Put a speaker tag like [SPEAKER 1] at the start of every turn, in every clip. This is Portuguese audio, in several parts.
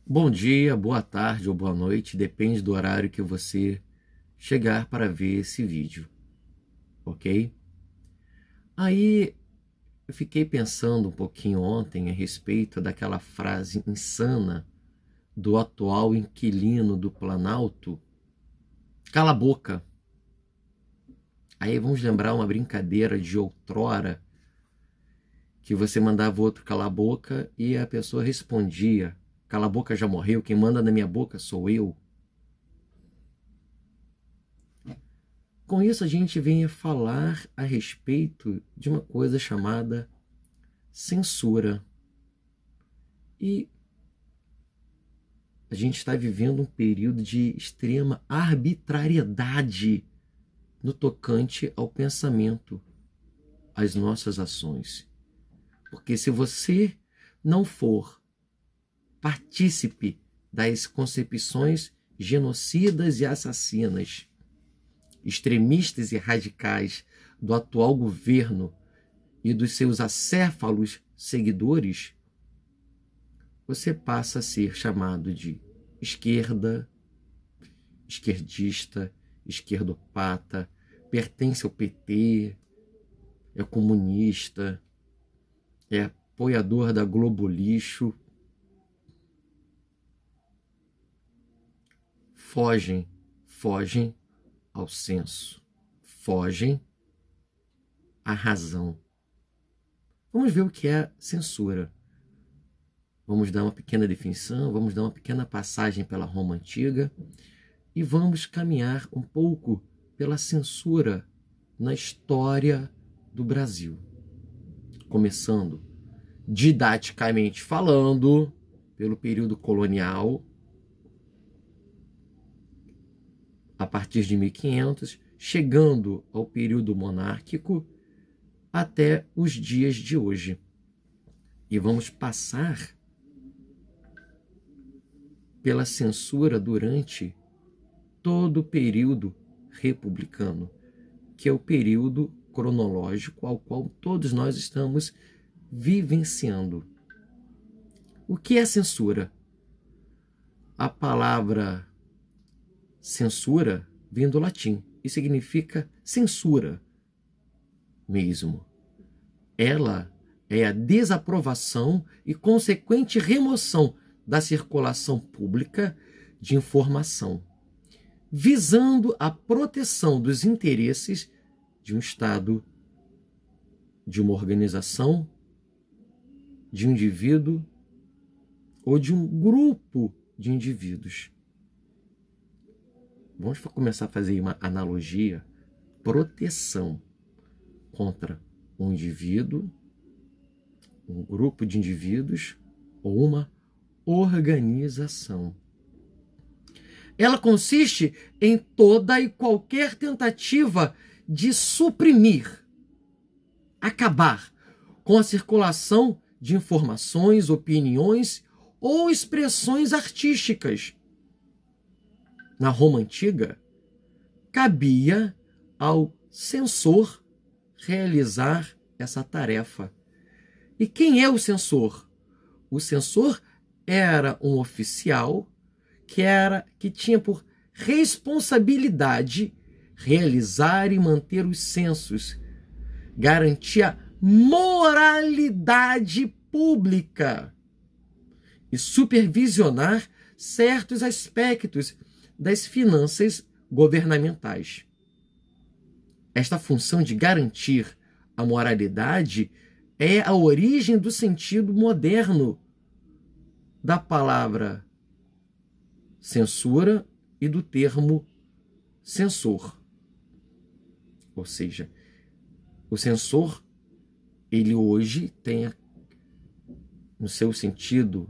[SPEAKER 1] Bom dia, boa tarde ou boa noite, depende do horário que você chegar para ver esse vídeo, ok? Aí eu fiquei pensando um pouquinho ontem a respeito daquela frase insana do atual inquilino do Planalto: cala a boca. Aí vamos lembrar uma brincadeira de outrora, que você mandava o outro calar a boca e a pessoa respondia: cala a boca, já morreu, quem manda na minha boca sou eu. Com isso, a gente vem a falar a respeito de uma coisa chamada censura. E a gente está vivendo um período de extrema arbitrariedade no tocante ao pensamento, às nossas ações. Porque se você não for partícipe das concepções genocidas e assassinas, extremistas e radicais do atual governo e dos seus acéfalos seguidores, você passa a ser chamado de esquerda, esquerdista, esquerdopata, pertence ao PT, é comunista, é apoiador da Globo Lixo. Fogem ao senso, fogem à razão. Vamos ver o que é censura. Vamos dar uma pequena definição, vamos dar uma pequena passagem pela Roma Antiga e vamos caminhar um pouco pela censura na história do Brasil. Começando, didaticamente falando, pelo período colonial, a partir de 1500, chegando ao período monárquico até os dias de hoje. E vamos passar pela censura durante todo o período republicano, que é o período cronológico ao qual todos nós estamos vivenciando. O que é censura? A palavra censura vem do latim e significa censura mesmo. Ela é a desaprovação e consequente remoção da circulação pública de informação, visando a proteção dos interesses de um Estado, de uma organização, de um indivíduo ou de um grupo de indivíduos. Vamos começar a fazer uma analogia: proteção contra um indivíduo, um grupo de indivíduos ou uma organização. Ela consiste em toda e qualquer tentativa de suprimir, acabar com a circulação de informações, opiniões ou expressões artísticas. Na Roma Antiga, cabia ao censor realizar essa tarefa. E quem é o censor? O censor era um oficial que tinha por responsabilidade realizar e manter os censos, garantir a moralidade pública e supervisionar certos aspectos das finanças governamentais. Esta função de garantir a moralidade é a origem do sentido moderno da palavra censura e do termo censor. Ou seja, o censor, ele hoje tem, no seu sentido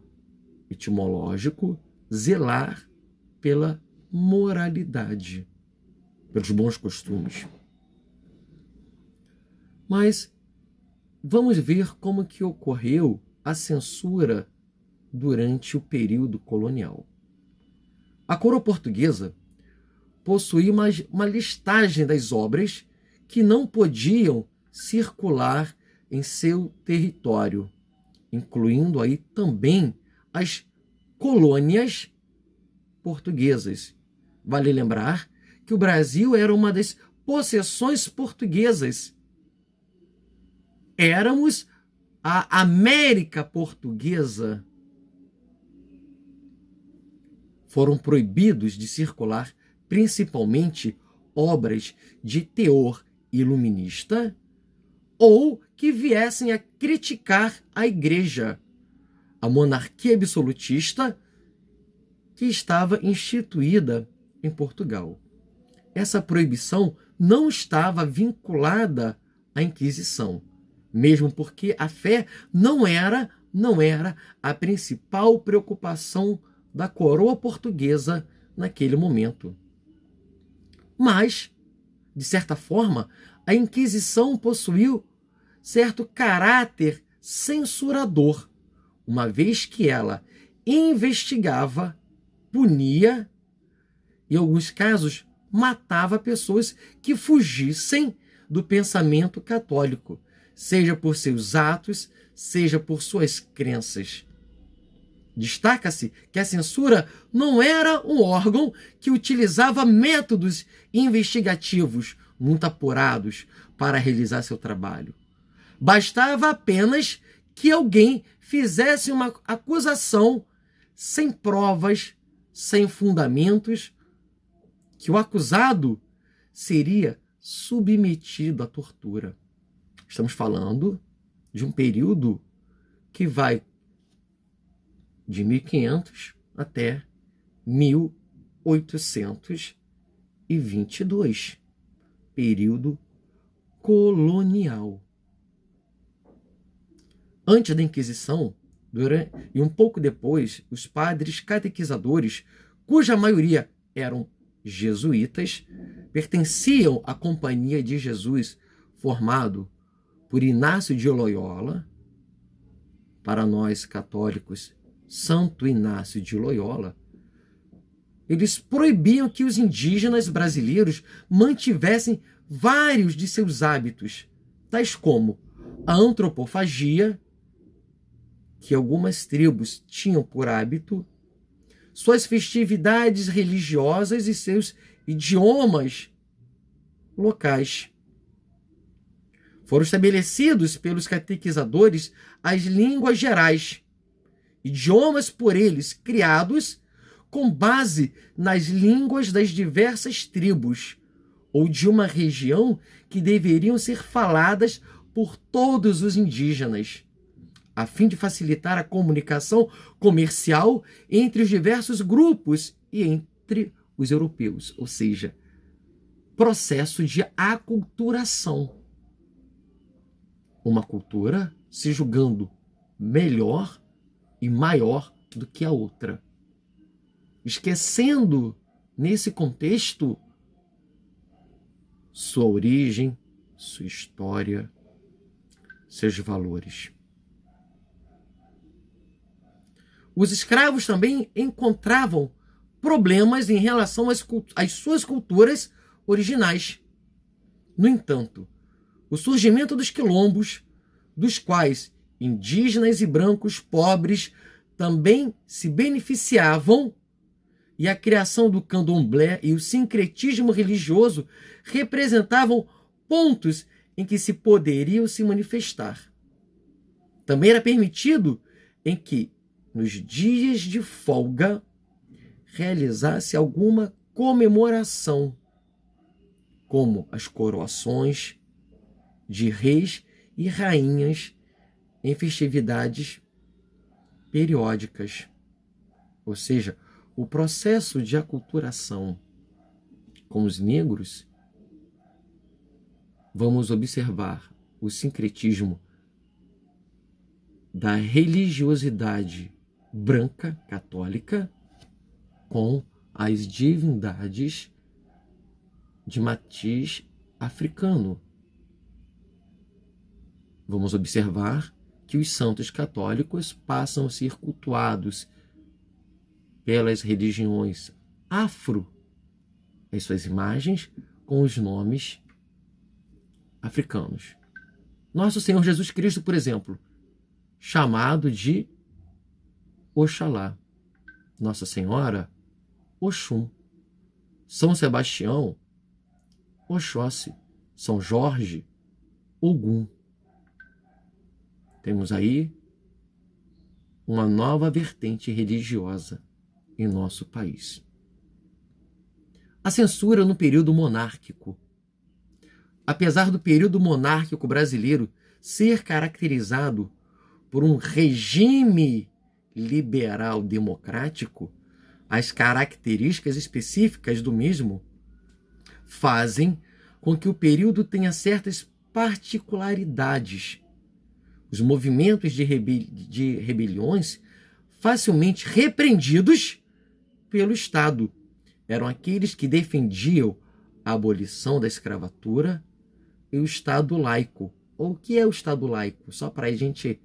[SPEAKER 1] etimológico, zelar pela moralidade, pelos bons costumes. Mas vamos ver como que ocorreu a censura durante o período colonial. A coroa portuguesa possuía uma listagem das obras que não podiam circular em seu território, incluindo aí também as colônias portuguesas. Vale lembrar que o Brasil era uma das possessões portuguesas. Éramos a América Portuguesa. Foram proibidos de circular principalmente obras de teor iluminista ou que viessem a criticar a Igreja, a monarquia absolutista que estava instituída em Portugal. Essa proibição não estava vinculada à Inquisição, mesmo porque a fé não era a principal preocupação da coroa portuguesa naquele momento. Mas, de certa forma, a Inquisição possuiu certo caráter censurador, uma vez que ela investigava, punia e, em alguns casos, matava pessoas que fugissem do pensamento católico, seja por seus atos, seja por suas crenças. Destaca-se que a censura não era um órgão que utilizava métodos investigativos muito apurados para realizar seu trabalho. Bastava apenas que alguém fizesse uma acusação sem provas, sem fundamentos, que o acusado seria submetido à tortura. Estamos falando de um período que vai de 1500 até 1822, período colonial. Antes da Inquisição, e um pouco depois, os padres catequizadores, cuja maioria eram jesuítas, pertenciam à Companhia de Jesus, formado por Inácio de Loyola, para nós católicos, Santo Inácio de Loyola. Eles proibiam que os indígenas brasileiros mantivessem vários de seus hábitos, tais como a antropofagia, que algumas tribos tinham por hábito, suas festividades religiosas e seus idiomas locais. Foram estabelecidos pelos catequizadores as línguas gerais, idiomas por eles criados com base nas línguas das diversas tribos ou de uma região que deveriam ser faladas por todos os indígenas, a fim de facilitar a comunicação comercial entre os diversos grupos e entre os europeus, ou seja, processo de aculturação. Uma cultura se julgando melhor e maior do que a outra, esquecendo, nesse contexto, sua origem, sua história, seus valores. Os escravos também encontravam problemas em relação às suas culturas originais. No entanto, o surgimento dos quilombos, dos quais indígenas e brancos pobres também se beneficiavam, e a criação do candomblé e o sincretismo religioso representavam pontos em que se poderiam se manifestar. Também era permitido em que, nos dias de folga, realizasse alguma comemoração, como as coroações de reis e rainhas em festividades periódicas. Ou seja, o processo de aculturação com os negros, vamos observar o sincretismo da religiosidade branca, católica, com as divindades de matiz africano. Vamos observar que os santos católicos passam a ser cultuados pelas religiões afro, as suas imagens com os nomes africanos. Nosso Senhor Jesus Cristo, por exemplo, chamado de Oxalá. Nossa Senhora, Oxum. São Sebastião, Oxóssi. São Jorge, Ogum. Temos aí uma nova vertente religiosa em nosso país. A censura no período monárquico. Apesar do período monárquico brasileiro ser caracterizado por um regime liberal democrático, as características específicas do mesmo fazem com que o período tenha certas particularidades. Os movimentos de rebeliões facilmente repreendidos pelo Estado eram aqueles que defendiam a abolição da escravatura e o Estado laico. Ou o que é o Estado laico? Só para a gente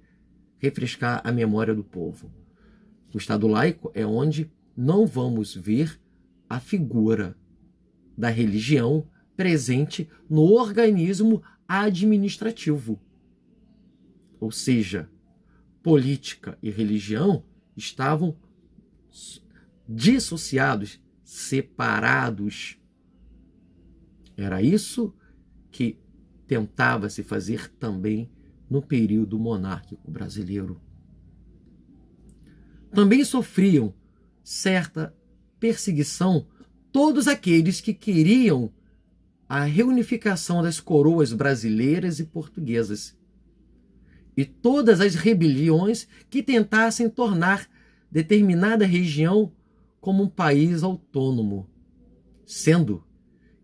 [SPEAKER 1] refrescar a memória do povo. O Estado laico é onde não vamos ver a figura da religião presente no organismo administrativo. Ou seja, política e religião estavam dissociados, separados. Era isso que tentava se fazer também no período monárquico brasileiro. Também sofriam certa perseguição todos aqueles que queriam a reunificação das coroas brasileiras e portuguesas e todas as rebeliões que tentassem tornar determinada região como um país autônomo, sendo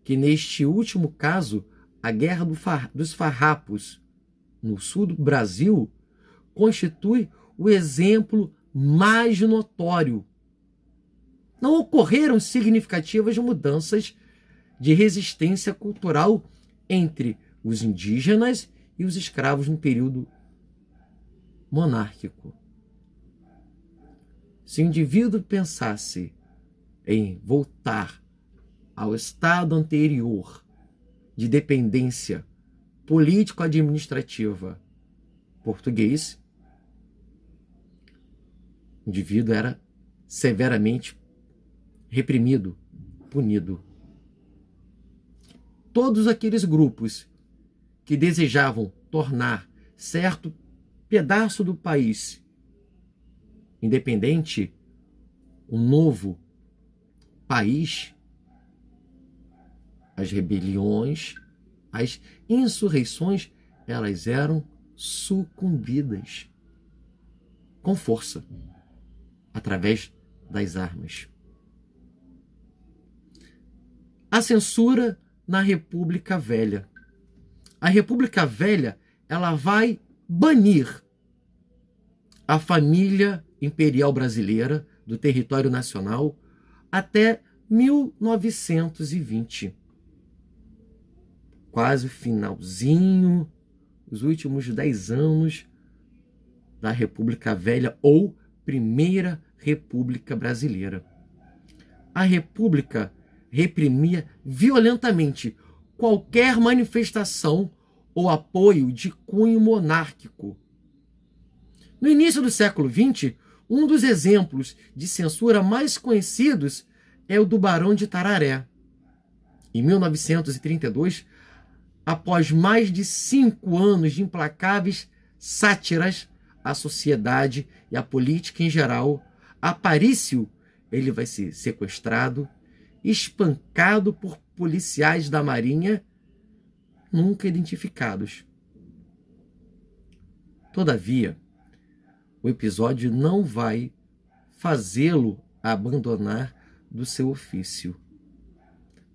[SPEAKER 1] que neste último caso a Guerra dos Farrapos no sul do Brasil constitui o exemplo mais notório. Não ocorreram significativas mudanças de resistência cultural entre os indígenas e os escravos no período monárquico. Se o indivíduo pensasse em voltar ao estado anterior de dependência político-administrativa português, o indivíduo era severamente reprimido, punido. Todos aqueles grupos que desejavam tornar certo pedaço do país independente, um novo país, as rebeliões, as insurreições, elas eram sucumbidas com força, através das armas. A censura na República Velha. A República Velha, ela vai banir a família imperial brasileira do território nacional até 1920. Quase o finalzinho, os últimos 10 anos da República Velha ou Primeira República Brasileira. A República reprimia violentamente qualquer manifestação ou apoio de cunho monárquico. No início do século XX, um dos exemplos de censura mais conhecidos é o do Barão de Tararé. Em 1932, após mais de 5 anos de implacáveis sátiras à sociedade e à política em geral, Aparício ele vai ser sequestrado, espancado por policiais da Marinha nunca identificados. Todavia, o episódio não vai fazê-lo abandonar do seu ofício.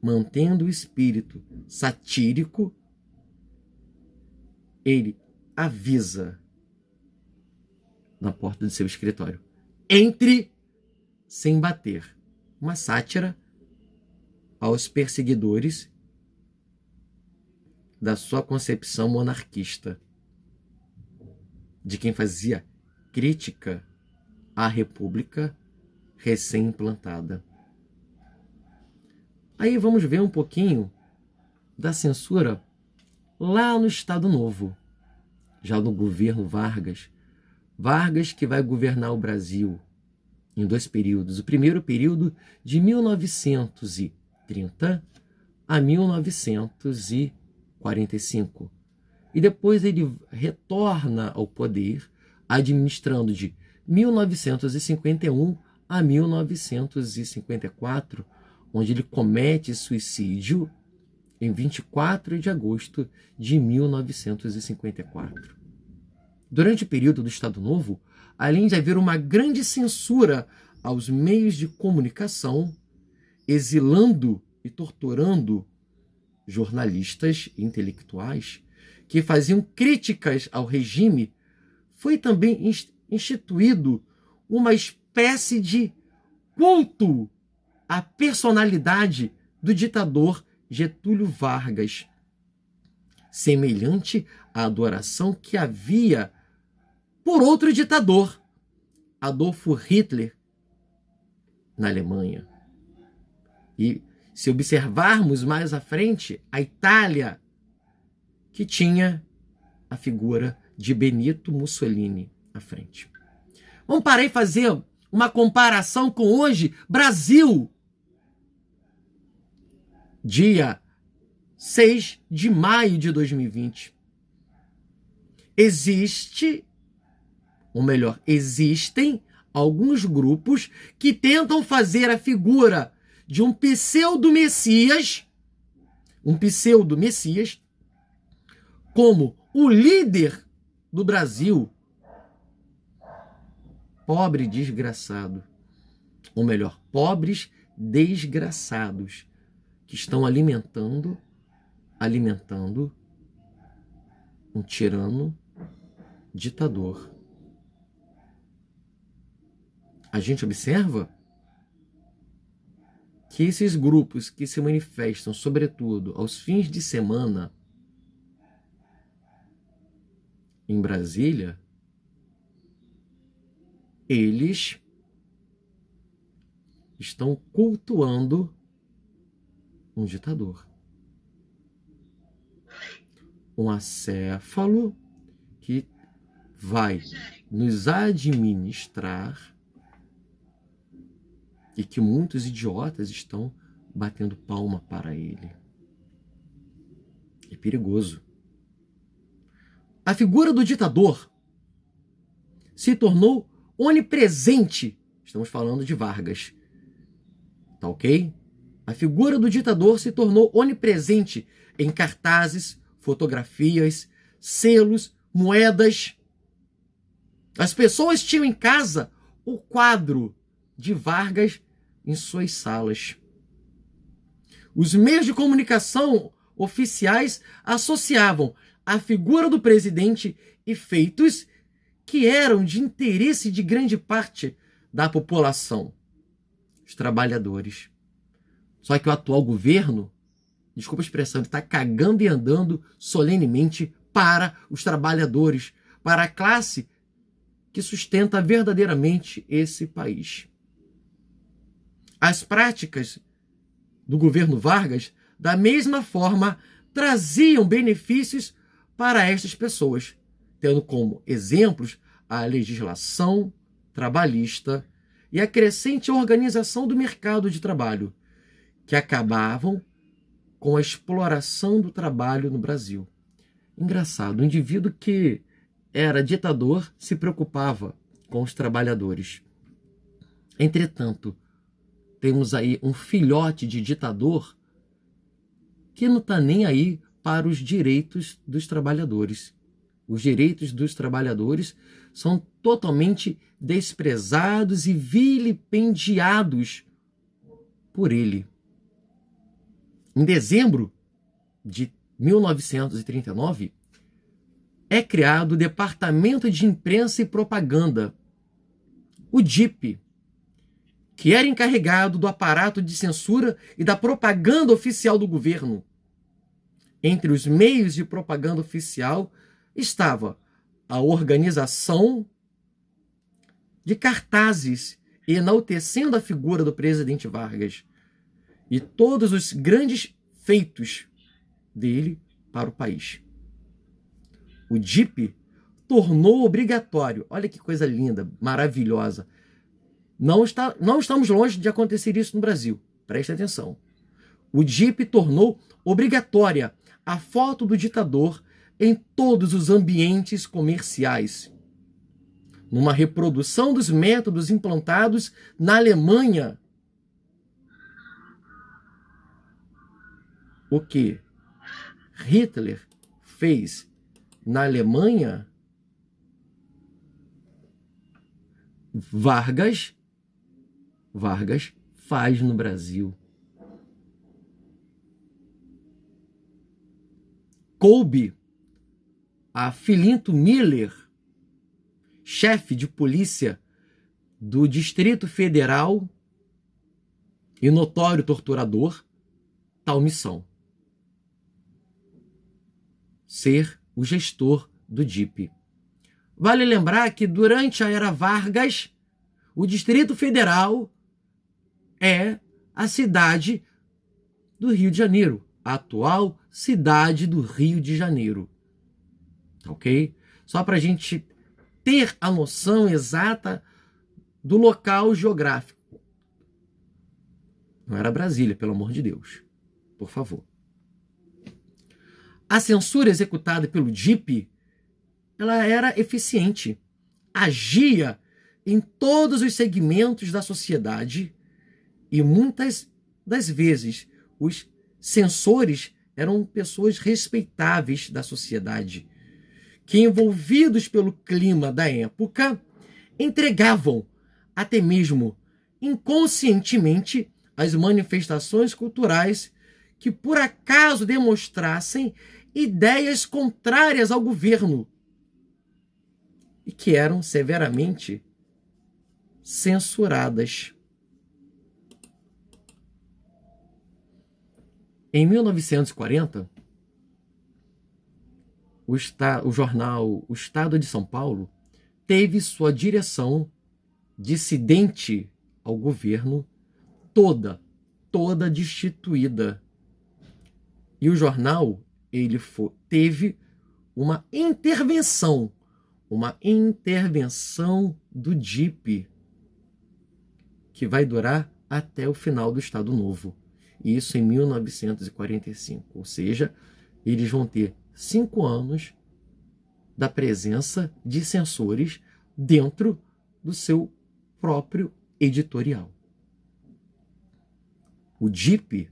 [SPEAKER 1] Mantendo o espírito satírico, ele avisa na porta de seu escritório: entre sem bater. Uma sátira aos perseguidores da sua concepção monarquista, de quem fazia crítica à República recém-implantada. Aí vamos ver um pouquinho da censura lá no Estado Novo, já no governo Vargas. Vargas que vai governar o Brasil em dois períodos. O primeiro período de 1930 a 1945. E depois ele retorna ao poder, administrando de 1951 a 1954, onde ele comete suicídio em 24 de agosto de 1954. Durante o período do Estado Novo, além de haver uma grande censura aos meios de comunicação, exilando e torturando jornalistas e intelectuais que faziam críticas ao regime, foi também instituído uma espécie de culto à personalidade do ditador Getúlio Vargas, semelhante à adoração que havia por outro ditador, Adolfo Hitler, na Alemanha. E se observarmos mais à frente, a Itália, que tinha a figura de Benito Mussolini à frente. Vamos parar e fazer uma comparação com hoje, Brasil. Dia 6 de maio de 2020. Existem alguns grupos que tentam fazer a figura de um pseudo-messias, como o líder do Brasil, pobre desgraçado, ou melhor, pobres desgraçados, que estão alimentando um tirano ditador. A gente observa que esses grupos que se manifestam, sobretudo aos fins de semana, em Brasília, eles estão cultuando um ditador. Um acéfalo que vai nos administrar e que muitos idiotas estão batendo palma para ele. É perigoso. A figura do ditador se tornou onipresente. Estamos falando de Vargas. Tá ok? A figura do ditador se tornou onipresente em cartazes, fotografias, selos, moedas. As pessoas tinham em casa o quadro de Vargas em suas salas. Os meios de comunicação oficiais associavam a figura do presidente e feitos que eram de interesse de grande parte da população, os trabalhadores. Só que o atual governo, desculpa a expressão, está cagando e andando solenemente para os trabalhadores, para a classe que sustenta verdadeiramente esse país. As práticas do governo Vargas, da mesma forma, traziam benefícios para estas pessoas, tendo como exemplos a legislação trabalhista e a crescente organização do mercado de trabalho, que acabavam com a exploração do trabalho no Brasil. Engraçado, o indivíduo que era ditador se preocupava com os trabalhadores. Entretanto, temos aí um filhote de ditador que não está nem aí para os direitos dos trabalhadores. Os direitos dos trabalhadores são totalmente desprezados e vilipendiados por ele. Em dezembro de 1939, é criado o Departamento de Imprensa e Propaganda, o DIP, que era encarregado do aparato de censura e da propaganda oficial do governo. Entre os meios de propaganda oficial estava a organização de cartazes enaltecendo a figura do presidente Vargas e todos os grandes feitos dele para o país. O DIP tornou obrigatório, olha que coisa linda, maravilhosa, Não estamos longe de acontecer isso no Brasil. Preste atenção. O DIP tornou obrigatória a foto do ditador em todos os ambientes comerciais. Numa reprodução dos métodos implantados na Alemanha. O que Hitler fez na Alemanha, Vargas faz no Brasil. Coube a Filinto Miller, chefe de polícia do Distrito Federal e notório torturador, tal missão: ser o gestor do DIP. Vale lembrar que durante a era Vargas, o Distrito Federal é a cidade do Rio de Janeiro, a atual cidade do Rio de Janeiro. Ok? Só para a gente ter a noção exata do local geográfico. Não era Brasília, pelo amor de Deus. Por favor. A censura executada pelo DIP, ela era eficiente. Agia em todos os segmentos da sociedade e muitas das vezes os censores eram pessoas respeitáveis da sociedade, que, envolvidos pelo clima da época, entregavam, até mesmo inconscientemente, as manifestações culturais que por acaso demonstrassem ideias contrárias ao governo e que eram severamente censuradas. Em 1940, o jornal O Estado de São Paulo teve sua direção dissidente ao governo toda destituída. E o jornal teve uma intervenção do DIP que vai durar até o final do Estado Novo. Isso em 1945. Ou seja, eles vão ter 5 anos da presença de censores dentro do seu próprio editorial. O DIP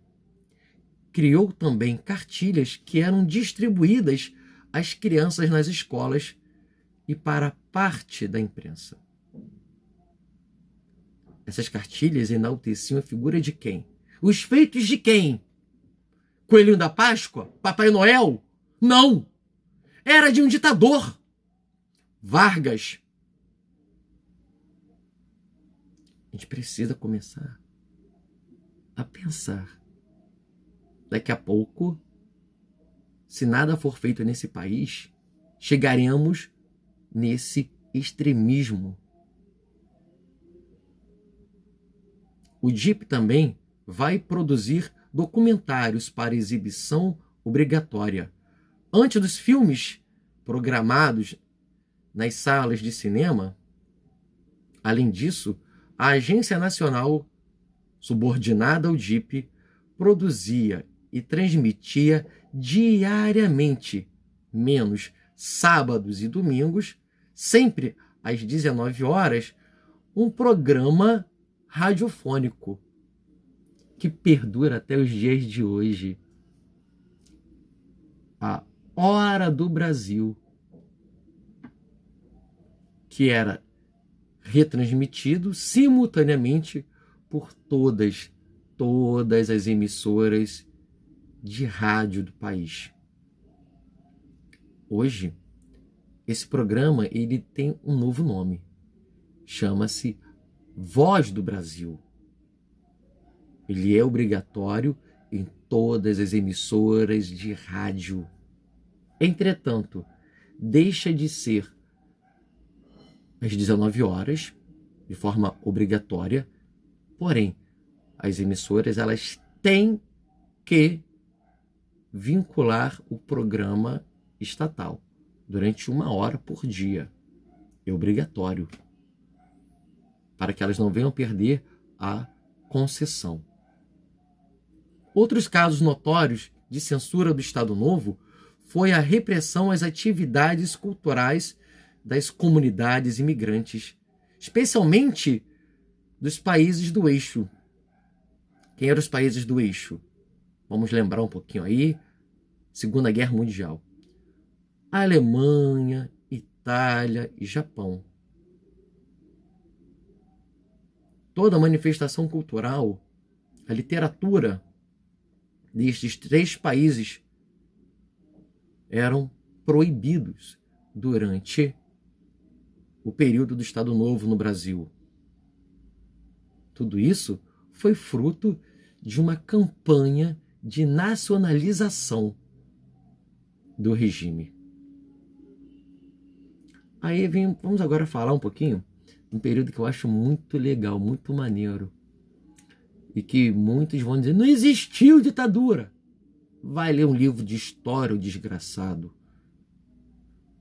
[SPEAKER 1] criou também cartilhas que eram distribuídas às crianças nas escolas e para parte da imprensa. Essas cartilhas enalteciam a figura de quem? Os feitos de quem? Coelhinho da Páscoa? Papai Noel? Não! Era de um ditador. Vargas. A gente precisa começar a pensar. Daqui a pouco, se nada for feito nesse país, chegaremos nesse extremismo. O DIP também vai produzir documentários para exibição obrigatória. Antes dos filmes programados nas salas de cinema, além disso, a Agência Nacional, subordinada ao DIP, produzia e transmitia diariamente, menos sábados e domingos, sempre às 19 horas, um programa radiofônico que perdura até os dias de hoje. A Hora do Brasil, que era retransmitido simultaneamente por todas as emissoras de rádio do país. Hoje, esse programa ele tem um novo nome. Chama-se Voz do Brasil. Ele é obrigatório em todas as emissoras de rádio. Entretanto, deixa de ser às 19 horas, de forma obrigatória, porém, as emissoras elas têm que vincular o programa estatal durante 1 hora por dia. É obrigatório. para que elas não venham perder a concessão. Outros casos notórios de censura do Estado Novo foi a repressão às atividades culturais das comunidades imigrantes, especialmente dos países do eixo. Quem eram os países do eixo? Vamos lembrar um pouquinho aí. Segunda Guerra Mundial. Alemanha, Itália e Japão. Toda manifestação cultural, a literatura destes 3 países eram proibidos durante o período do Estado Novo no Brasil. Tudo isso foi fruto de uma campanha de nacionalização do regime. Aí vamos agora falar um pouquinho de um período que eu acho muito legal, muito maneiro, e que muitos vão dizer, não existiu ditadura. Vai ler um livro de história, o desgraçado.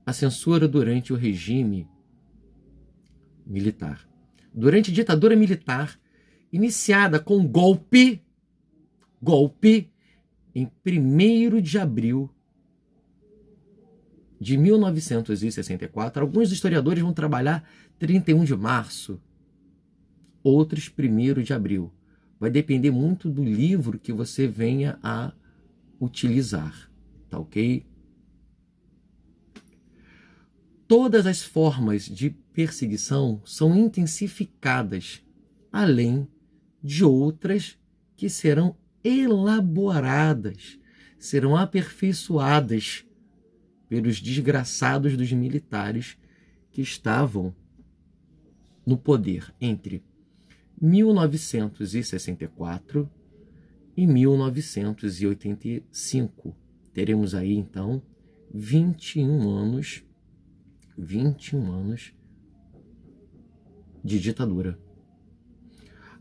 [SPEAKER 1] A censura durante o regime militar. Durante a ditadura militar, iniciada com golpe em 1º de abril de 1964. Alguns historiadores vão trabalhar 31 de março, outros 1º de abril. Vai depender muito do livro que você venha a utilizar, tá ok? Todas as formas de perseguição são intensificadas, além de outras que serão elaboradas, serão aperfeiçoadas pelos desgraçados dos militares que estavam no poder entre 1964 e 1985. Teremos aí, então, 21 anos de ditadura.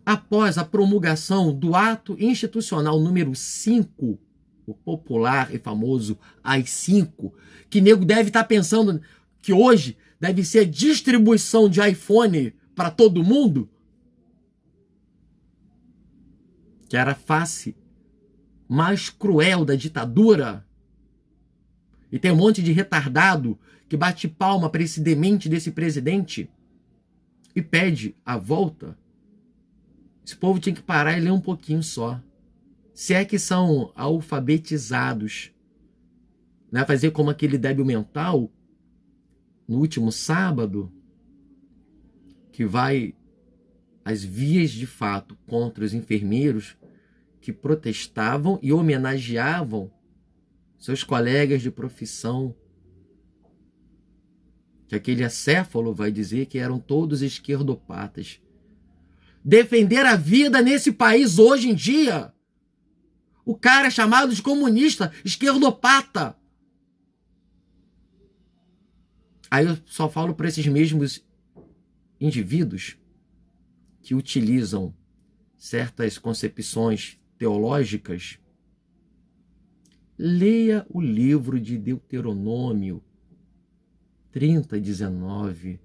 [SPEAKER 1] Após a promulgação do Ato Institucional número 5, o popular e famoso AI-5, que nego deve estar pensando que hoje deve ser distribuição de iPhone para todo mundo, que era a face mais cruel da ditadura. E tem um monte de retardado que bate palma para esse demente desse presidente e pede a volta. Esse povo tinha que parar e ler um pouquinho só. Se é que são alfabetizados. Né? Fazer como aquele débil mental no último sábado, que vai às vias de fato contra os enfermeiros que protestavam e homenageavam seus colegas de profissão, que aquele acéfalo vai dizer que eram todos esquerdopatas. Defender a vida nesse país hoje em dia, o cara é chamado de comunista, esquerdopata. Aí eu só falo para esses mesmos indivíduos que utilizam certas concepções teológicas. Leia o livro de Deuteronômio 30:19.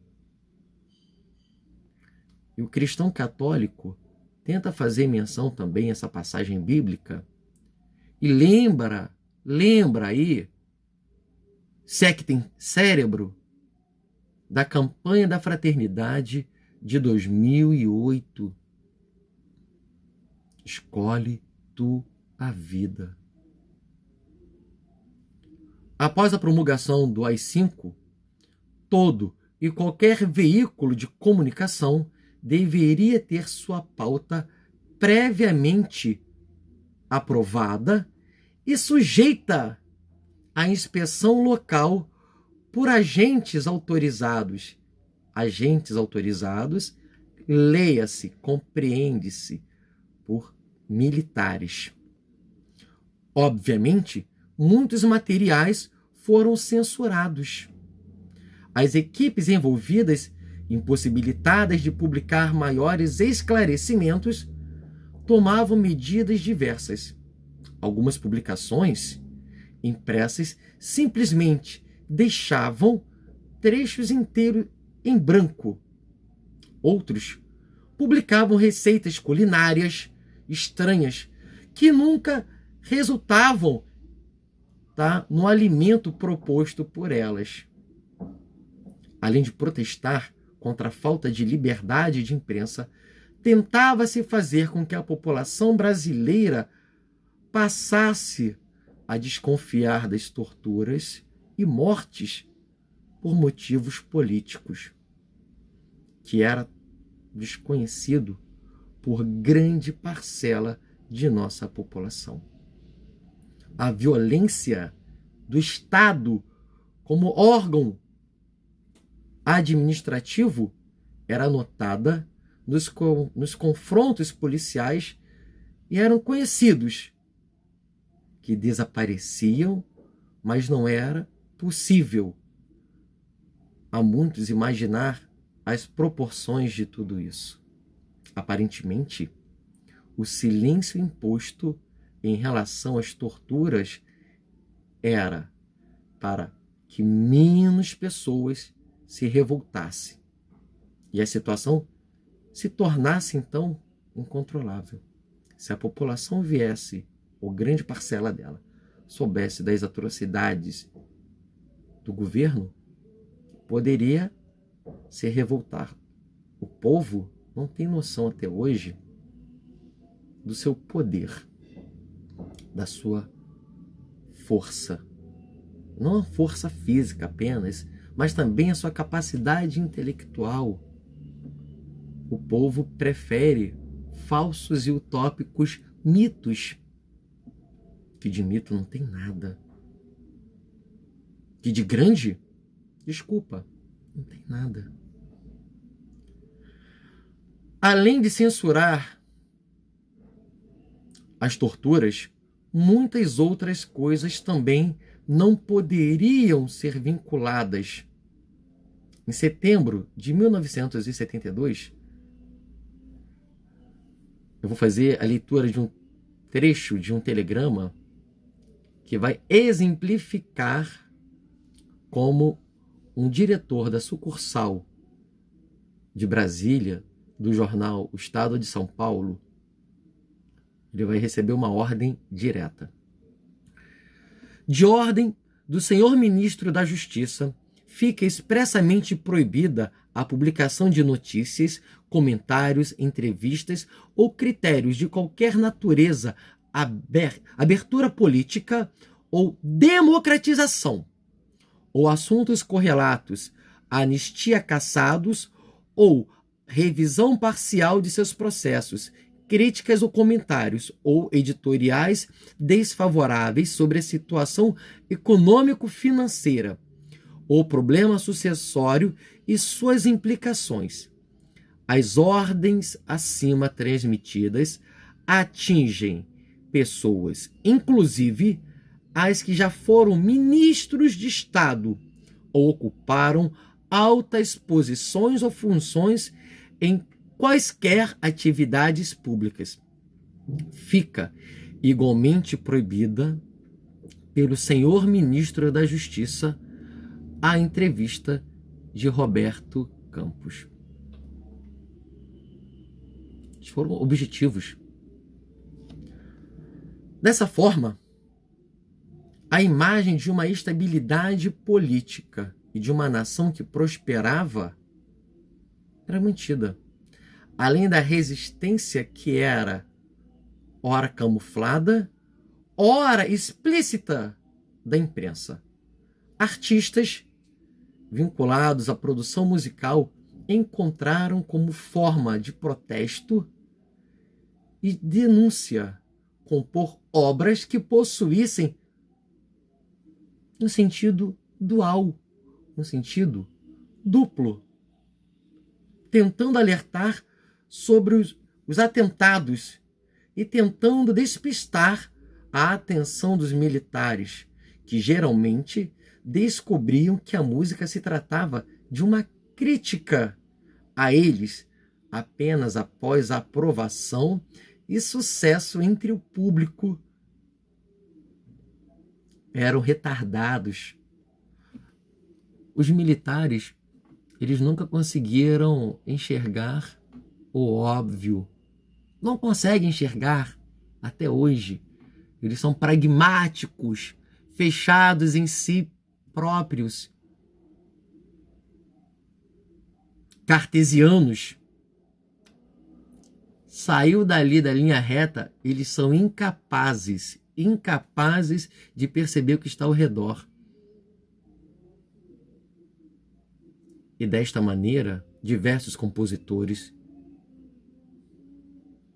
[SPEAKER 1] E o cristão católico tenta fazer menção também a essa passagem bíblica e lembra aí, se é que tem cérebro, da campanha da fraternidade de 2008. Escolhe tu a vida. Após a promulgação do AI-5, todo e qualquer veículo de comunicação deveria ter sua pauta previamente aprovada e sujeita à inspeção local por agentes autorizados. Agentes autorizados, leia-se, compreende-se, por militares. Obviamente, muitos materiais foram censurados. As equipes envolvidas, impossibilitadas de publicar maiores esclarecimentos, tomavam medidas diversas. Algumas publicações impressas simplesmente deixavam trechos inteiros em branco. Outros publicavam receitas culinárias estranhas que nunca resultavam, tá, no alimento proposto por elas. Além de protestar contra a falta de liberdade de imprensa, tentava-se fazer com que a população brasileira passasse a desconfiar das torturas e mortes por motivos políticos, que era desconhecido por grande parcela de nossa população. A violência do Estado como órgão administrativo era notada nos confrontos policiais e eram conhecidos, que desapareciam, mas não era possível a muitos imaginar as proporções de tudo isso. Aparentemente, o silêncio imposto em relação às torturas era para que menos pessoas se revoltassem e a situação se tornasse, então, incontrolável. Se a população viesse, ou grande parcela dela, soubesse das atrocidades do governo, poderia se revoltar. O povo não tem noção até hoje do seu poder, da sua força. Não a força física apenas, mas também a sua capacidade intelectual. O povo prefere falsos e utópicos mitos, que de mito não tem nada. Que de grande, desculpa, não tem nada. Além de censurar as torturas, muitas outras coisas também não poderiam ser vinculadas. Em setembro de 1972, eu vou fazer a leitura de um trecho de um telegrama que vai exemplificar como um diretor da sucursal de Brasília, do jornal O Estado de São Paulo, ele vai receber uma ordem direta. De ordem do senhor ministro da Justiça, fica expressamente proibida a publicação de notícias, comentários, entrevistas ou critérios de qualquer natureza, abertura política ou democratização, ou assuntos correlatos, anistia cassados ou revisão parcial de seus processos, críticas ou comentários ou editoriais desfavoráveis sobre a situação econômico-financeira ou problema sucessório e suas implicações. As ordens acima transmitidas atingem pessoas, inclusive as que já foram ministros de Estado ou ocuparam altas posições ou funções em quaisquer atividades públicas. Fica igualmente proibida pelo senhor ministro da Justiça a entrevista de Roberto Campos. Esses foram objetivos. Dessa forma, a imagem de uma estabilidade política e de uma nação que prosperava era mantida. Além da resistência que era ora camuflada, ora explícita da imprensa. Artistas vinculados à produção musical encontraram como forma de protesto e denúncia compor obras que possuíssem um sentido dual, um sentido duplo, tentando alertar sobre os atentados e tentando despistar a atenção dos militares, que geralmente descobriam que a música se tratava de uma crítica a eles apenas após a aprovação e sucesso entre o público. Eram retardados. Os militares, eles nunca conseguiram enxergar o óbvio. Não conseguem enxergar até hoje. Eles são pragmáticos, fechados em si próprios, cartesianos. Saiu dali da linha reta, eles são incapazes de perceber o que está ao redor. E desta maneira, diversos compositores,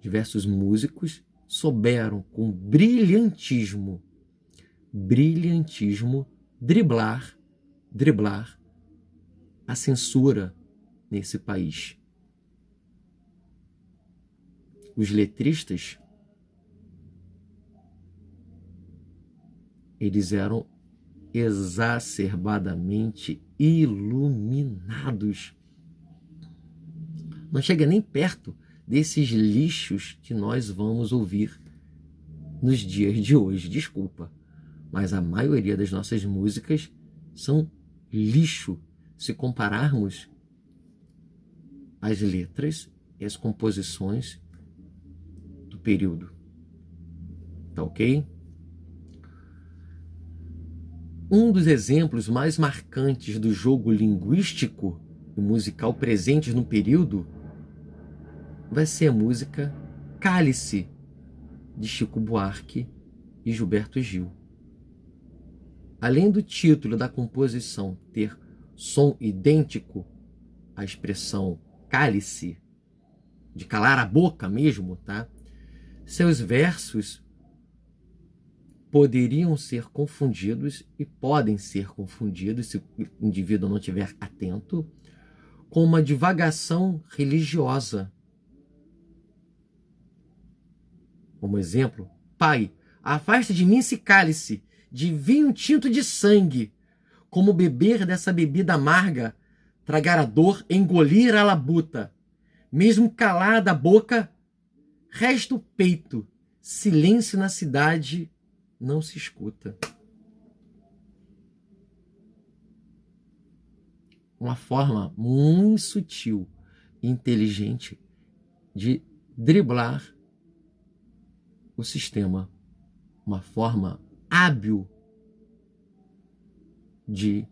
[SPEAKER 1] diversos músicos souberam com brilhantismo driblar a censura nesse país. Os letristas, eles eram exacerbadamente iluminados. Não chega nem perto desses lixos que nós vamos ouvir nos dias de hoje. Desculpa, mas a maioria das nossas músicas são lixo se compararmos as letras e as composições do período. Tá ok? Um dos exemplos mais marcantes do jogo linguístico e musical presentes no período vai ser a música Cálice, de Chico Buarque e Gilberto Gil. Além do título da composição ter som idêntico à expressão cálice, de calar a boca mesmo, tá? Seus versos poderiam ser confundidos e podem ser confundidos, se o indivíduo não estiver atento, com uma divagação religiosa. Como exemplo, Pai, afasta de mim esse cálice de vinho tinto de sangue, como beber dessa bebida amarga, tragar a dor, engolir a labuta. Mesmo calada a boca, resta o peito, silêncio na cidade não se escuta. Uma forma muito sutil e inteligente de driblar o sistema. Uma forma hábil de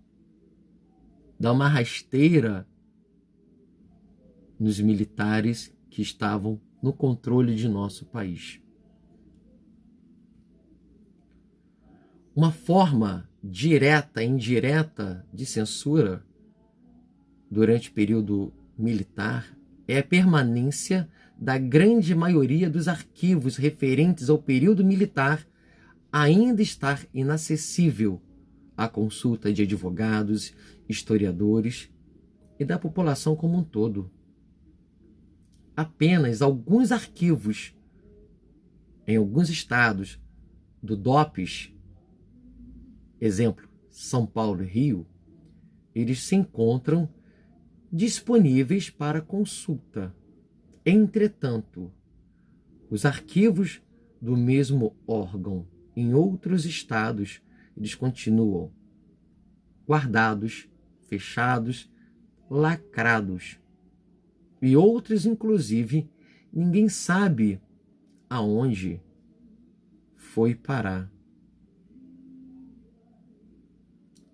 [SPEAKER 1] dar uma rasteira nos militares que estavam no controle de nosso país. Uma forma direta e indireta de censura durante o período militar é a permanência da grande maioria dos arquivos referentes ao período militar ainda estar inacessível à consulta de advogados, historiadores e da população como um todo. Apenas alguns arquivos em alguns estados do DOPS, exemplo, São Paulo e Rio, eles se encontram disponíveis para consulta. Entretanto, os arquivos do mesmo órgão em outros estados, eles continuam guardados, fechados, lacrados. E outros, inclusive, ninguém sabe aonde foi parar.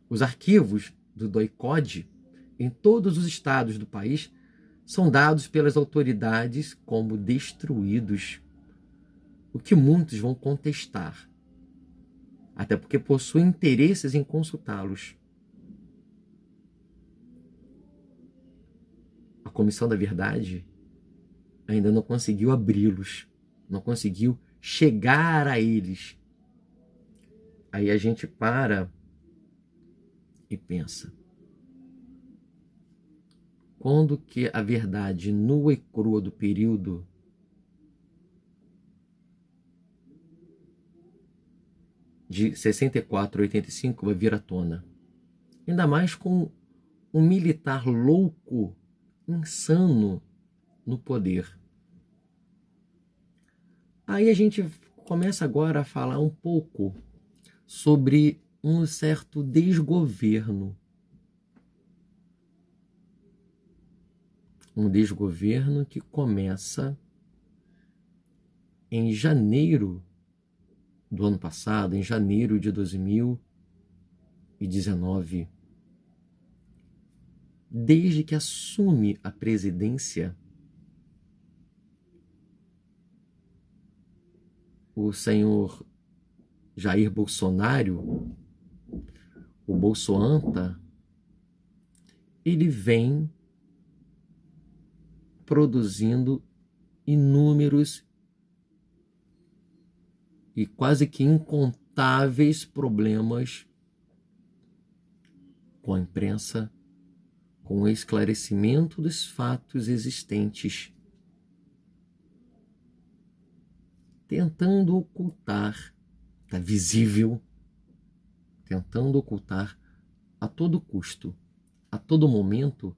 [SPEAKER 1] Os arquivos do DOI-CODE em todos os estados do país são dados pelas autoridades como destruídos, o que muitos vão contestar, até porque possuem interesses em consultá-los. A Comissão da Verdade ainda não conseguiu abri-los, não conseguiu chegar a eles. Aí a gente para e pensa: quando que a verdade nua e crua do período de 64 a 85 vai vir à tona? Ainda mais com um militar louco, insano no poder. Aí a gente começa agora a falar um pouco sobre um certo desgoverno. um desgoverno que começa em janeiro do ano passado, em janeiro de 2019. Desde que assume a presidência, o senhor Jair Bolsonaro, o Bolsoanta, ele vem produzindo inúmeros e quase que incontáveis problemas com a imprensa, com o esclarecimento dos fatos existentes, tentando ocultar, está visível, tentando ocultar a todo custo, a todo momento,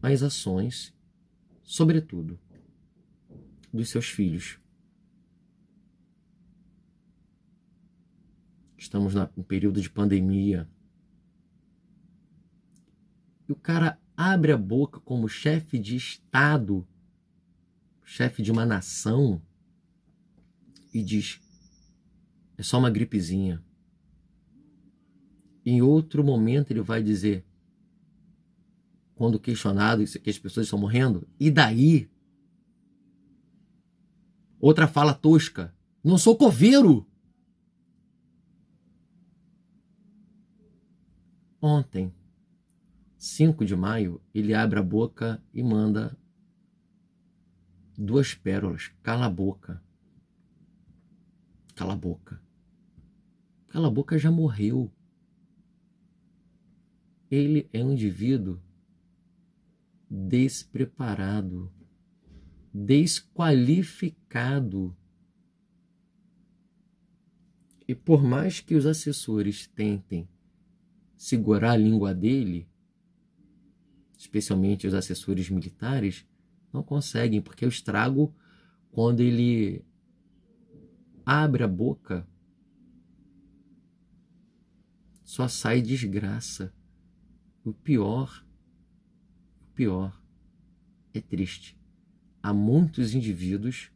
[SPEAKER 1] as ações, sobretudo, dos seus filhos. Estamos no período de pandemia. E o cara abre a boca como chefe de Estado, chefe de uma nação, e diz: é só uma gripezinha. Em outro momento ele vai dizer, quando questionado que as pessoas estão morrendo, e daí? Outra fala tosca: não sou coveiro. Ontem, 5 de maio, ele abre a boca e manda 2 pérolas. Cala a boca. Cala a boca. Cala a boca já morreu. Ele é um indivíduo despreparado, desqualificado. E por mais que os assessores tentem segurar a língua dele, especialmente os assessores militares, não conseguem, porque o estrago, quando ele abre a boca, só sai desgraça. O pior é triste. Há muitos indivíduos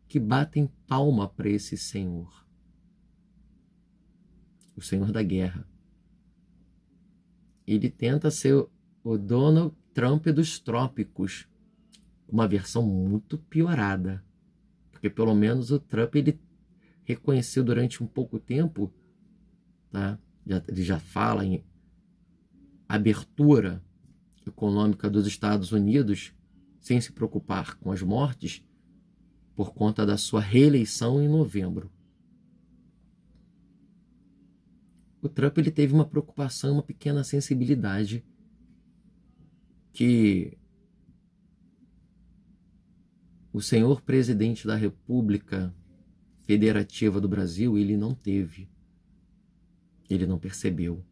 [SPEAKER 1] que batem palma para esse senhor, o senhor da guerra. Ele tenta ser o Donald Trump dos trópicos, uma versão muito piorada, porque pelo menos o Trump ele reconheceu durante um pouco tempo, tá? Ele já fala em abertura econômica dos Estados Unidos, sem se preocupar com as mortes, por conta da sua reeleição em novembro. O Trump ele teve uma preocupação, uma pequena sensibilidade que o senhor presidente da República Federativa do Brasil, ele não teve. Ele não percebeu.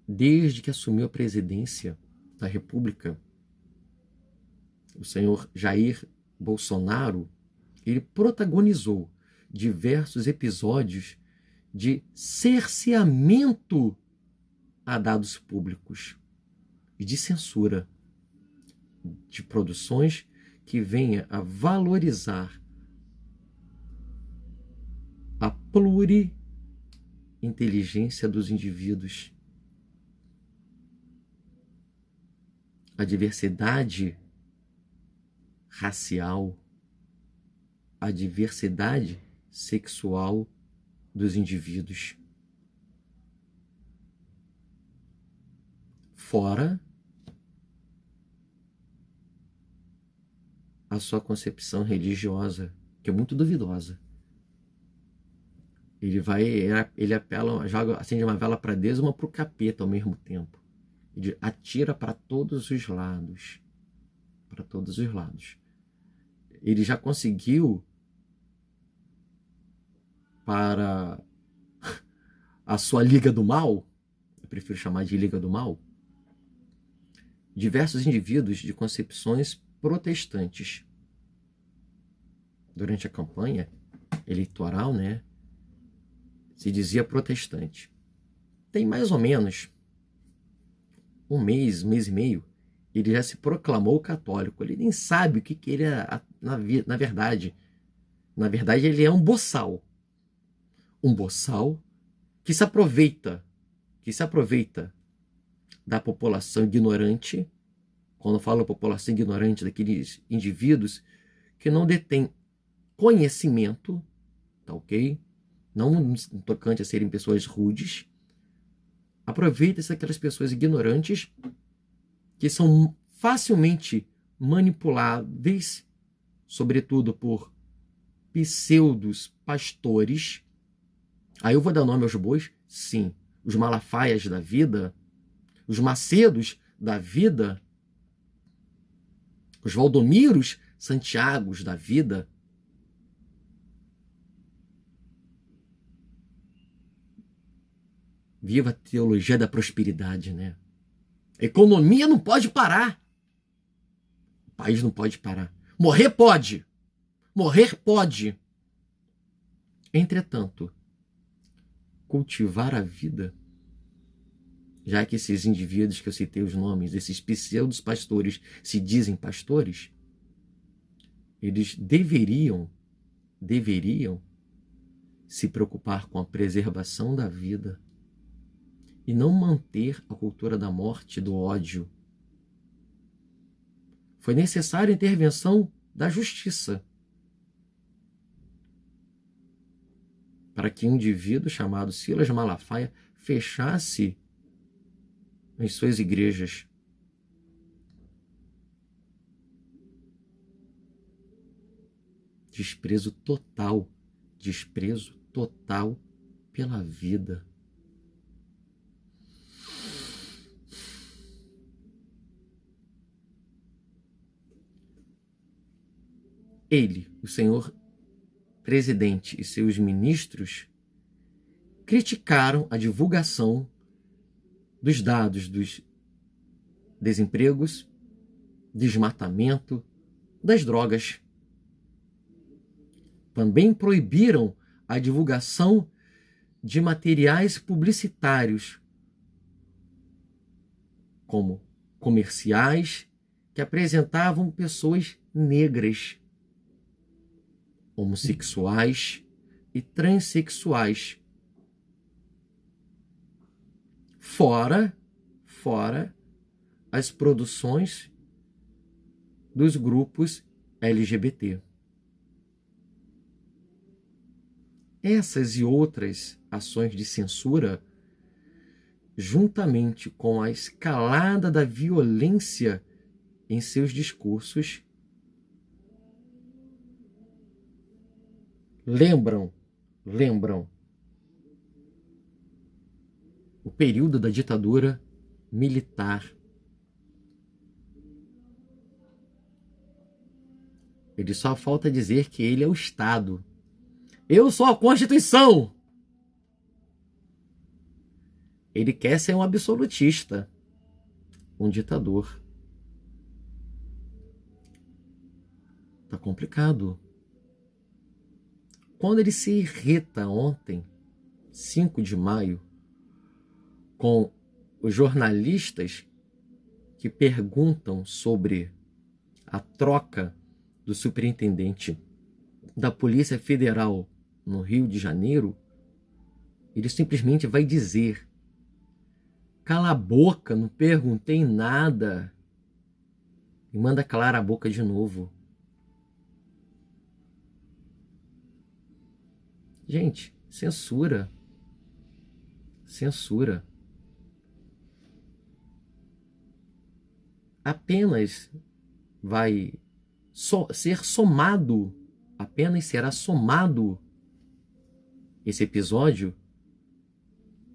[SPEAKER 1] Desde que assumiu a presidência da República, o senhor Jair Bolsonaro, ele protagonizou diversos episódios de cerceamento a dados públicos e de censura de produções que venha a valorizar a pluri-inteligência dos indivíduos, a diversidade racial, a diversidade sexual dos indivíduos. Fora a sua concepção religiosa, que é muito duvidosa. Ele apela, acende uma vela para Deus e uma para o capeta ao mesmo tempo. Ele atira para todos os lados. Para todos os lados. Ele já conseguiu, para a sua Liga do Mal, eu prefiro chamar de Liga do Mal, diversos indivíduos de concepções protestantes. Durante a campanha eleitoral, né, se dizia protestante. tem mais ou menos um mês e meio, ele já se proclamou católico. Ele nem sabe o que ele é na verdade. Na verdade, ele é um boçal. Um boçal que se aproveita da população ignorante. Quando eu falo população ignorante, daqueles indivíduos que não detêm conhecimento, tá ok? Não tocante a serem pessoas rudes. Aproveita-se daquelas pessoas ignorantes que são facilmente manipuláveis, sobretudo por pseudos pastores. Aí eu vou dar nome aos bois? Sim. Os Malafaias da vida, os Macedos da vida, os Valdomiros Santiagos da vida. Viva a teologia da prosperidade, né? A economia não pode parar. O país não pode parar. Morrer pode. Morrer pode. Entretanto, cultivar a vida, já que esses indivíduos que eu citei os nomes, esses pseudos pastores se dizem pastores, eles deveriam se preocupar com a preservação da vida e não manter a cultura da morte, do ódio. Foi necessária a intervenção da justiça para que um indivíduo chamado Silas Malafaia fechasse as suas igrejas. Desprezo total pela vida. Ele, o senhor presidente e seus ministros, criticaram a divulgação dos dados dos desempregos, desmatamento, das drogas. Também proibiram a divulgação de materiais publicitários, como comerciais que apresentavam pessoas negras, homossexuais e transexuais. Fora as produções dos grupos LGBT. Essas e outras ações de censura, juntamente com a escalada da violência em seus discursos, lembram o período da ditadura militar. Ele só falta dizer que ele é o Estado. Eu sou a Constituição. Ele quer ser um absolutista, um ditador. Tá complicado. Quando ele se irrita ontem, 5 de maio, com os jornalistas que perguntam sobre a troca do superintendente da Polícia Federal no Rio de Janeiro, ele simplesmente vai dizer: cala a boca, não perguntei nada. E manda calar a boca de novo. Gente, censura. Censura. Apenas vai ser somado, apenas será somado esse episódio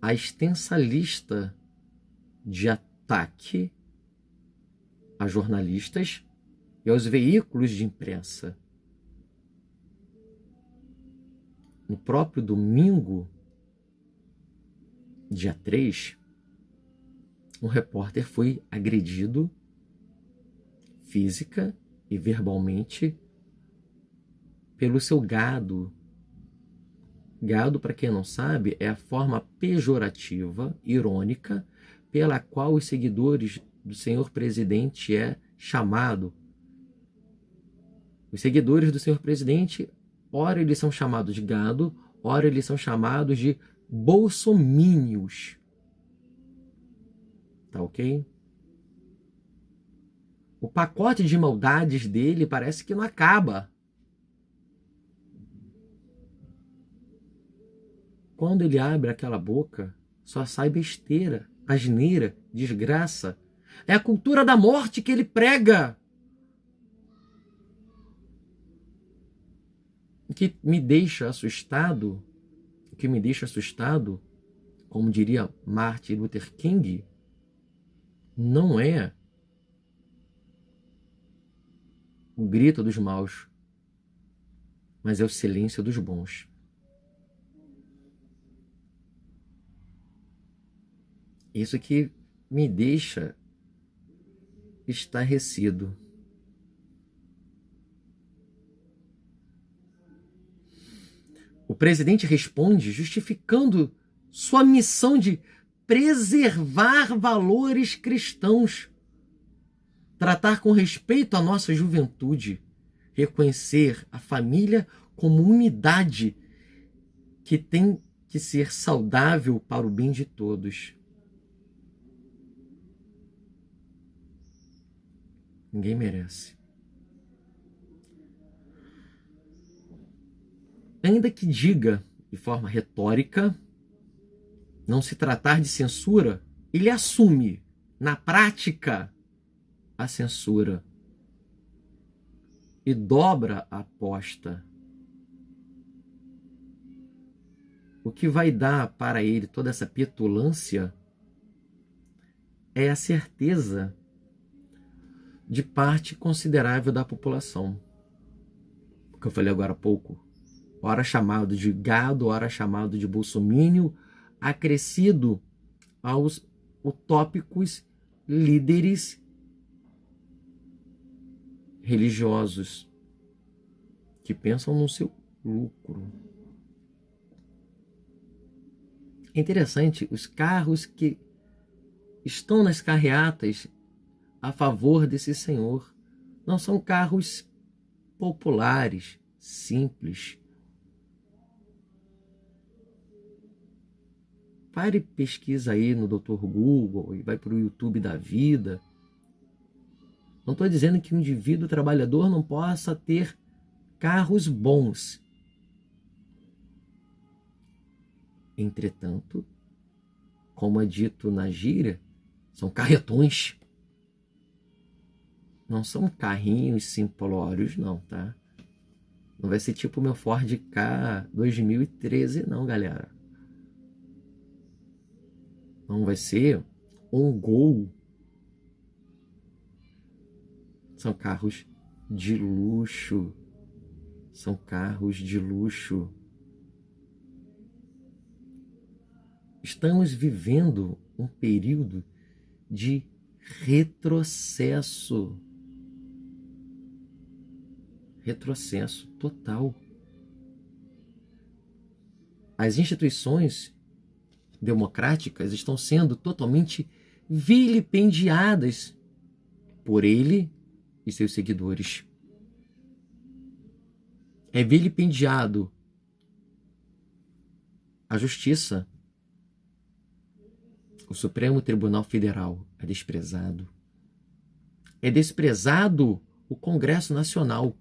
[SPEAKER 1] à extensa lista de ataque a jornalistas e aos veículos de imprensa. No próprio domingo, dia 3, um repórter foi agredido física e verbalmente pelo seu gado Gado, para quem não sabe, é a forma pejorativa, irônica, pela qual os seguidores do senhor presidente é chamado. Os seguidores do senhor presidente, ora eles são chamados de gado, ora eles são chamados de bolsomínios. Tá ok? O pacote de maldades dele parece que não acaba. Quando ele abre aquela boca, só sai besteira, asneira, desgraça. É a cultura da morte que ele prega. O que me deixa assustado, como diria Martin Luther King, não é o grito dos maus, mas é o silêncio dos bons. Isso que me deixa estarrecido. O presidente responde justificando sua missão de preservar valores cristãos, tratar com respeito a nossa juventude, reconhecer a família como unidade que tem que ser saudável para o bem de todos. Ninguém merece. Ainda que diga de forma retórica não se tratar de censura, ele assume na prática a censura e dobra a aposta. O que vai dar para ele toda essa petulância é a certeza de parte considerável da população. O que eu falei agora há pouco, ora chamado de gado, ora chamado de bolsomínio, acrescido aos utópicos líderes religiosos que pensam no seu lucro. É interessante, os carros que estão nas carreatas a favor desse senhor não são carros populares, simples. Pare e pesquisa aí no Dr. Google e vai para o YouTube da vida. Não estou dizendo que um indivíduo trabalhador não possa ter carros bons. Entretanto, como é dito na gíria, são carretões. Não são carrinhos simplórios, não, tá? Não vai ser tipo o meu Ford Ka 2013, não, galera. Não vai ser um Gol. São carros de luxo. São carros de luxo. Estamos vivendo um período de retrocesso. Retrocesso total. As instituições democráticas estão sendo totalmente vilipendiadas por ele e seus seguidores. É vilipendiado a justiça. O Supremo Tribunal Federal é desprezado. É desprezado o Congresso Nacional.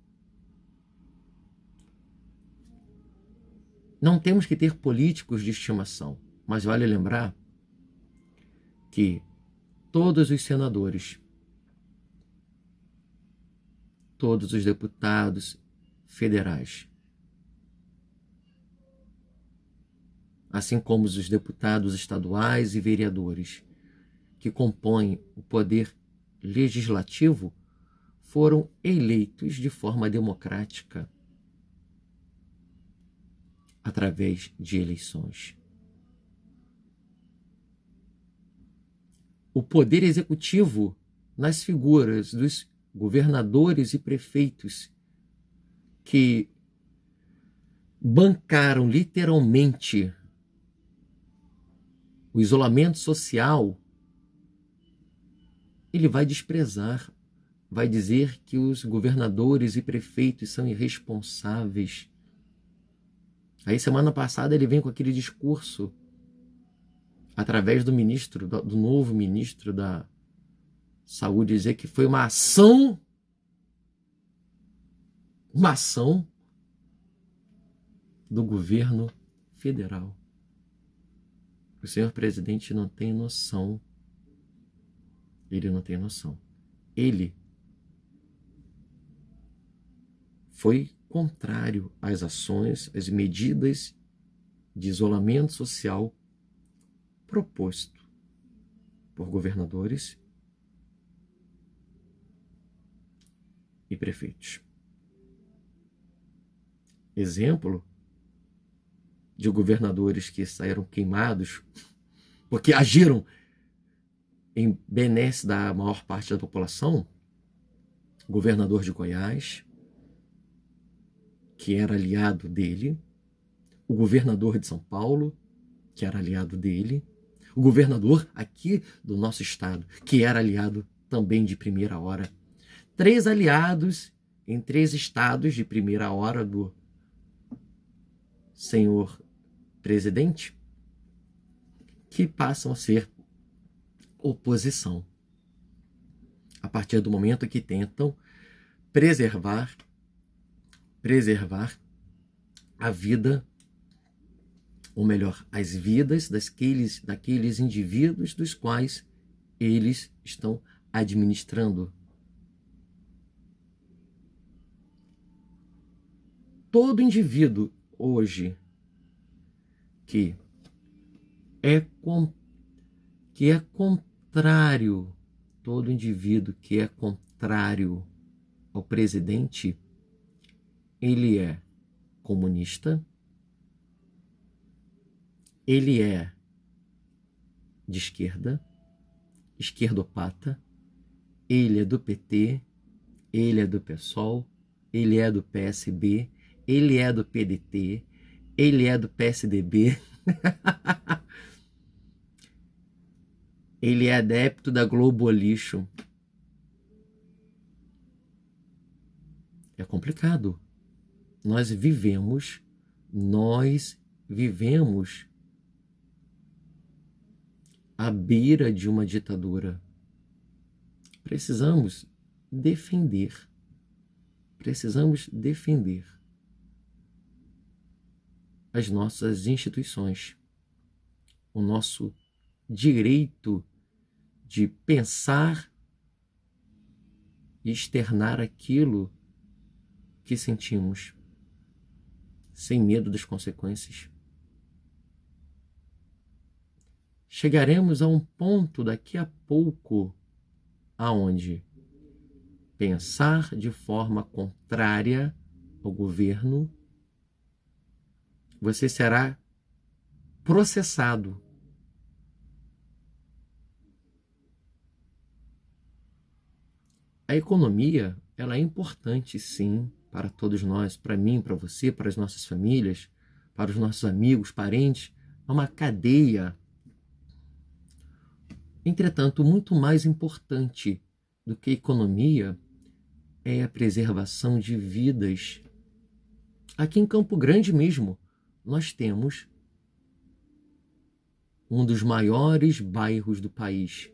[SPEAKER 1] Não temos que ter políticos de estimação, mas vale lembrar que todos os senadores, todos os deputados federais, assim como os deputados estaduais e vereadores que compõem o poder legislativo, foram eleitos de forma democrática através de eleições. O poder executivo, nas figuras dos governadores e prefeitos, que bancaram literalmente o isolamento social, ele vai desprezar, vai dizer que os governadores e prefeitos são irresponsáveis. Aí semana passada ele vem com aquele discurso através do novo ministro da Saúde, dizer que foi uma ação do governo federal. O senhor presidente não tem noção. Ele não tem noção. Ele foi contrário às ações, às medidas de isolamento social proposto por governadores e prefeitos. Exemplo de governadores que saíram queimados porque agiram em benesse da maior parte da população. O governador de Goiás, que era aliado dele, o governador de São Paulo, que era aliado dele, o governador aqui do nosso estado, que era aliado também de primeira hora. 3 aliados em 3 estados de primeira hora do senhor presidente, que passam a ser oposição, a partir do momento que tentam preservar a vida, ou melhor, as vidas daqueles indivíduos dos quais eles estão administrando. Todo indivíduo hoje que é contrário, todo indivíduo que é contrário ao presidente, ele é comunista, ele é de esquerda, esquerdopata, ele é do PT, ele é do PSOL, ele é do PSB, ele é do PDT, ele é do PSDB, ele é adepto da Globo lixo. É complicado. Nós vivemos à beira de uma ditadura. Precisamos defender as nossas instituições, o nosso direito de pensar e externar aquilo que sentimos, sem medo das consequências. Chegaremos a um ponto daqui a pouco aonde pensar de forma contrária ao governo, você será processado. A economia, ela é importante, sim, para todos nós, para mim, para você, para as nossas famílias, para os nossos amigos, parentes. É uma cadeia. Entretanto, muito mais importante do que a economia é a preservação de vidas. Aqui em Campo Grande mesmo, nós temos um dos maiores bairros do país.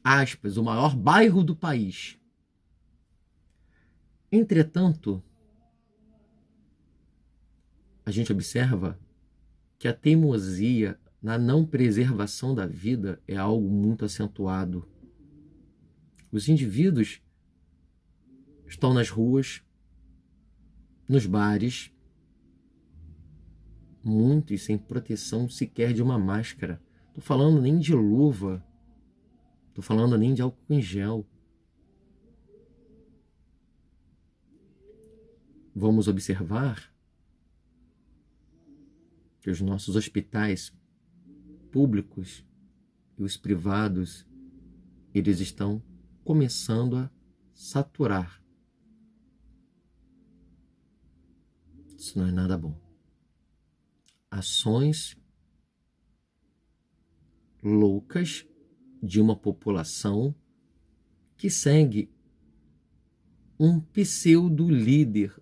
[SPEAKER 1] Aspas, o maior bairro do país. Entretanto, a gente observa que a teimosia na não preservação da vida é algo muito acentuado. Os indivíduos estão nas ruas, nos bares, muitos sem proteção sequer de uma máscara. Estou falando nem de luva, estou falando nem de álcool em gel. Vamos observar que os nossos hospitais públicos e os privados, eles estão começando a saturar. Isso não é nada bom. Ações loucas de uma população que segue um pseudo-líder,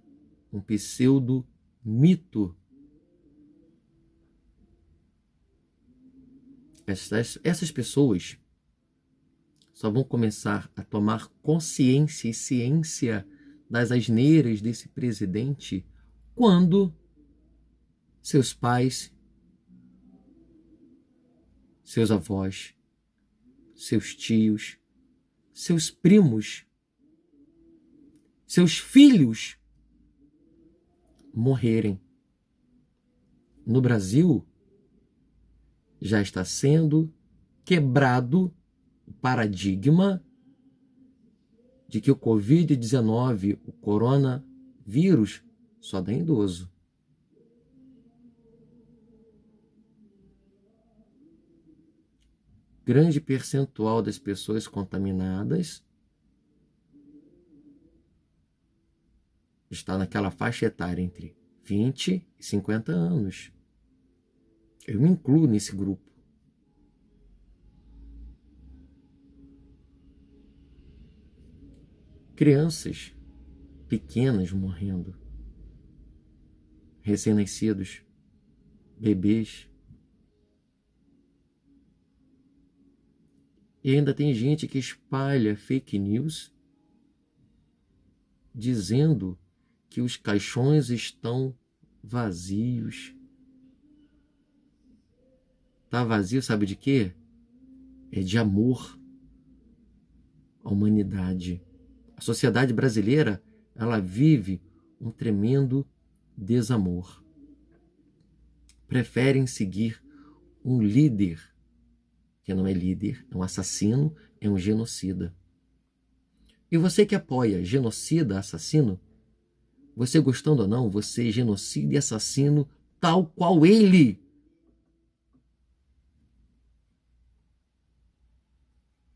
[SPEAKER 1] um pseudo-mito. Essas pessoas só vão começar a tomar consciência e ciência das asneiras desse presidente quando seus pais, seus avós, seus tios, seus primos, seus filhos morrerem. No Brasil, já está sendo quebrado o paradigma de que o Covid-19, o coronavírus, só dá em idoso. Grande percentual das pessoas contaminadas está naquela faixa etária entre 20 e 50 anos. Eu me incluo nesse grupo. Crianças pequenas morrendo, recém-nascidos, bebês. E ainda tem gente que espalha fake news dizendo que os caixões estão vazios. Está vazio, sabe de quê? É de amor à humanidade. A sociedade brasileira, ela vive um tremendo desamor. Preferem seguir um líder que não é líder, é um assassino, é um genocida. E você que apoia genocida, assassino, você gostando ou não, você é genocida e assassino tal qual ele.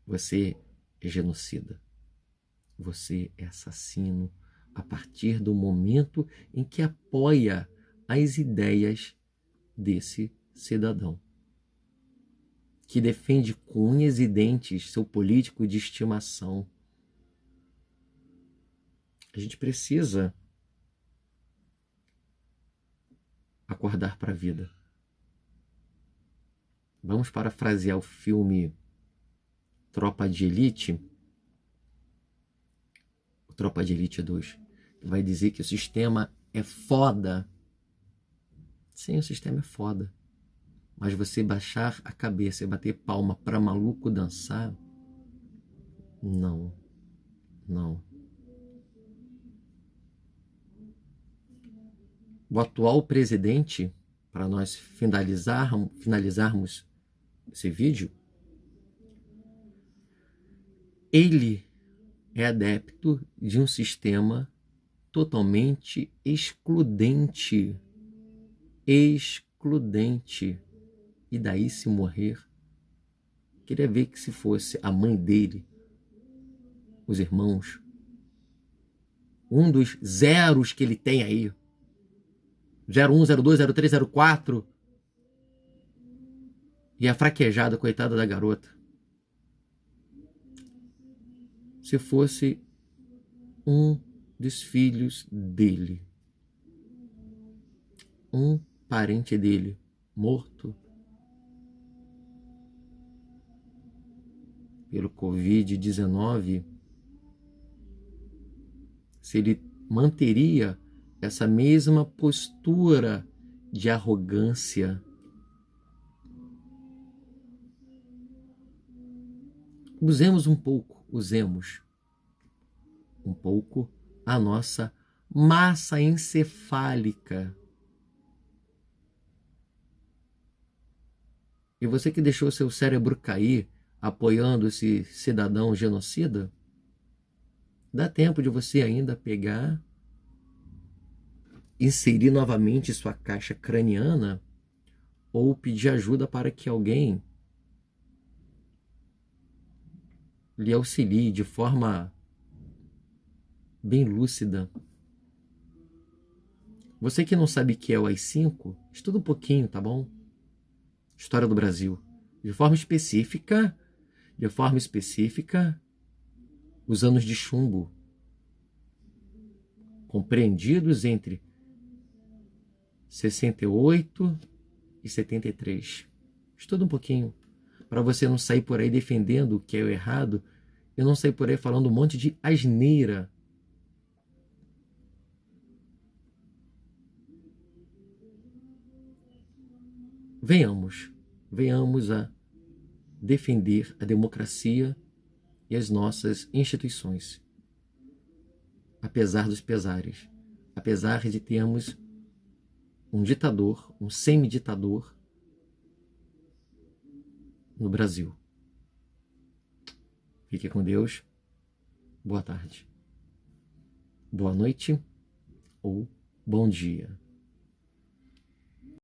[SPEAKER 1] Você é genocida. Você é assassino a partir do momento em que apoia as ideias desse cidadão, que defende com unhas e dentes seu político de estimação. A gente precisa acordar para a vida. Vamos parafrasear o filme Tropa de Elite, o Tropa de Elite 2, que vai dizer que o sistema é foda. Sim, o sistema é foda. Mas você baixar a cabeça e bater palma para maluco dançar, não, não. O atual presidente, para nós finalizarmos esse vídeo, ele é adepto de um sistema totalmente excludente. Excludente. E daí, se morrer, queria ver que se fosse a mãe dele, os irmãos, um dos zeros que ele tem aí, 01, 02, 03, 04, e a fraquejada, coitada da garota, se fosse um dos filhos dele, um parente dele morto pelo Covid-19, se ele manteria essa mesma postura de arrogância. Usemos um pouco a nossa massa encefálica. E você que deixou seu cérebro cair apoiando esse cidadão genocida, dá tempo de você ainda pegar, inserir novamente sua caixa craniana ou pedir ajuda para que alguém lhe auxilie de forma bem lúcida. Você que não sabe o que é o AI-5, estuda um pouquinho, tá bom? História do Brasil. De forma específica, os anos de chumbo, compreendidos entre 68 e 73. Estuda um pouquinho, para você não sair por aí defendendo o que é o errado e não sair por aí falando um monte de asneira. Venhamos a defender a democracia e as nossas instituições, apesar dos pesares, apesar de termos um ditador, um semiditador no Brasil. Fique com Deus. Boa tarde. Boa noite ou bom dia.